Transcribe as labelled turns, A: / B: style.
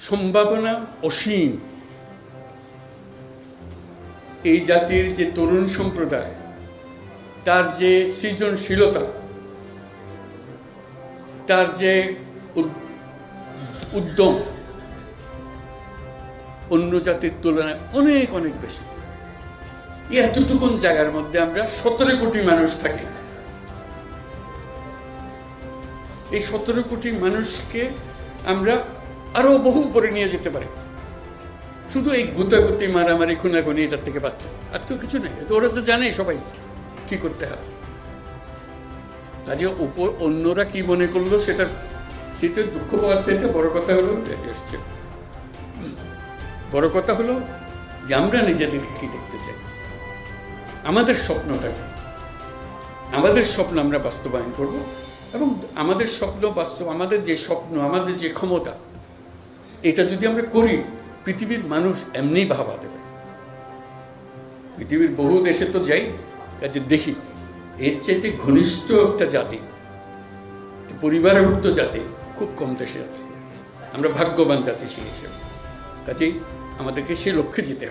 A: সম্ভাবনা অসীম। এই জাতির যে তরুণ সম্প্রদায়, তার যে সৃজনশীলতা, তার যে উদ্যম অন্য জাতির তুলনায় অনেক অনেক বেশি। এতটুকুন জায়গার মধ্যে আমরা 17 কোটি মানুষ থাকি। এই 17 কোটি মানুষকে আমরা আরো বহু উপরে নিয়ে যেতে পারি শুধু এই গুতাগুতি মারামারি খুনাখুনি এটার থেকে বাঁচছে, আর তো কিছু নেই। ওরা তো জানে সবাই কি করতে হবে। কাজে অন্যরা কি মনে করলো সেটা শীতে দুঃখ পাওয়ার চাইতে বড় কথা হলো বেঁচে এসছে। বড় কথা হলো যে আমরা নিজেদেরকে কি দেখতে চাই, আমাদের স্বপ্নটাকে, আমাদের স্বপ্ন আমরা বাস্তবায়ন করব। এবং আমাদের স্বপ্ন বাস্তব, আমাদের যে স্বপ্ন, আমাদের যে ক্ষমতা, এটা যদি আমরা করি, পৃথিবীর মানুষ এমনি ভাবা দেবে। পৃথিবীর বহু দেশে তো যাই, কাজে দেখি এর চাইতে ঘনিষ্ঠ একটা জাতি, পরিবারভুক্ত জাতি খুব কম দেশে আছে। আমরা ভাগ্যবান জাতি সেই হিসেবে। কাজেই আমাদেরকে সেই লক্ষ্যে যেতে হবে।